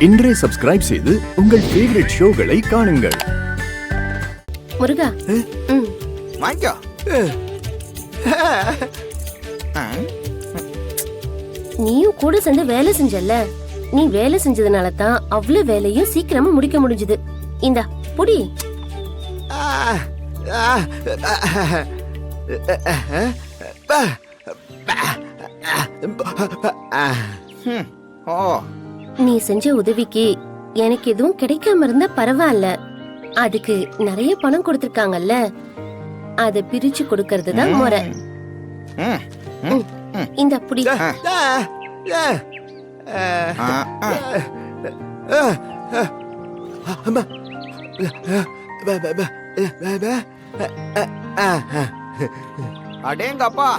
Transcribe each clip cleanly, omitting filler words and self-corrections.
இன்றே சப்ஸ்கிரைப் செய்து உங்கள் ஃபேவரட் ஷோகளை காணுங்கள். முருகா, வாங்கிக்கோ. நீயும் கூட சேர்ந்து வேலை செஞ்சல. நீ வேலை செஞ்சதுனால தான் அவ்வளவு வேலையும் சீக்கிரமா முடிக்க முடிஞ்சது. இந்தா புடி. நீ செஞ்ச உதவிக்கு எனக்கு எதுவும் கிடைக்காம இருந்தா பரவாயில்ல. அதுக்கு நிறைய பணம் கொடுத்திருக்காங்கல்ல, அத பிரிச்சு கொடுக்கறது தான் முறை. இந்த புடி. அடேங்கப்பா,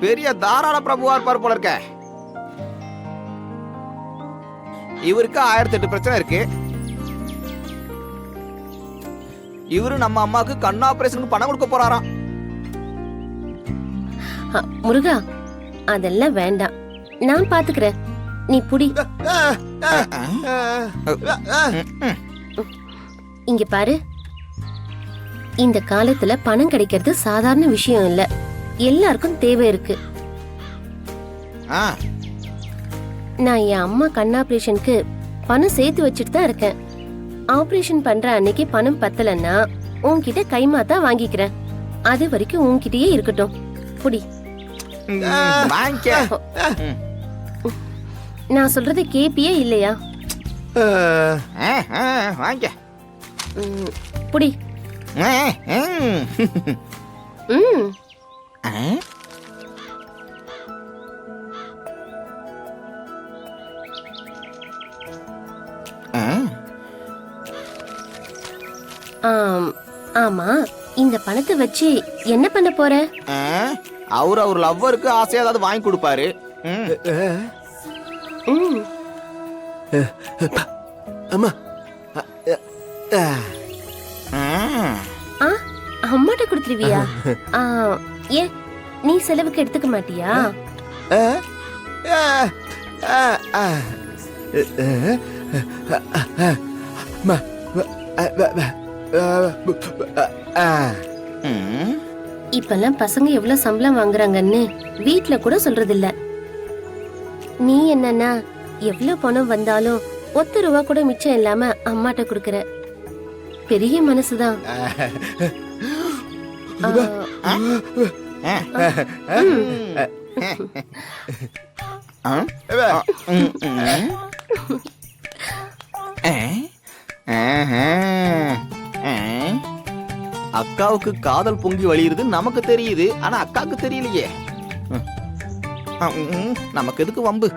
பெரிய தாராள பிரபுவா இருப்பார் போல இருக்க. இவருக்கு 1008 பிரச்சனை இருக்கு. இவரு நம்ம அம்மாக்கு கண் ஆபரேஷனுக்கு பணம் கொடுக்க போறாராம். முருகா, அதெல்லாம் வேண்டாம், நான் பாத்துக்கிறேன். நீ புடி. இங்க பாரு, இந்த காலத்துல பணம் கிடைக்கிறது சாதாரண விஷயம் இல்ல. எல்லாருக்கும் தேவை இருக்கு. நான் என் அம்மா கண் ஆபரேஷனுக்கு பணம் சேர்த்து வச்சுட்டு தான் இருக்கேன். ஆபரேஷன் பண்ற அன்னைக்கு பணம் பத்தலன்னா உன்கிட்ட கைமாத்தா வாங்கிக்கிறேன். அது வரைக்கும் உன்கிட்டயே இருக்கட்டும். புடி. நான் சொல்றதை கேப்பியே இல்லையா? வாங்க புடி. ஆமா, இந்த பணத்தை வச்சு என்ன பண்ண போற? அவர் லவ்வருக்கு ஆசையா ஏதாவது வாங்கி கொடுப்பாரு. அம்மா, அம்மாட்ட கொடுத்துருவியா? ஏ, நீ செலவுக்கு எடுத்துக்க மாட்டியா? இப்பெல்லாம் பசங்க எவ்வளவு சம்பளம் வாங்குறாங்கன்னு வீட்ல கூட சொல்றது இல்ல. நீ என்னன்னா எவ்வளவு பணம் வந்தாலும் 1 ரூபா கூட மிச்சம் இல்லாம அம்மாட்ட குடுக்கற. பெரிய மனசுதான். அக்காவுக்கு காதல் பொங்கி வழியுது நமக்கு தெரியுது, ஆனா அக்காவுக்கு தெரியலையே. நமக்கு எதுக்கு வம்பு?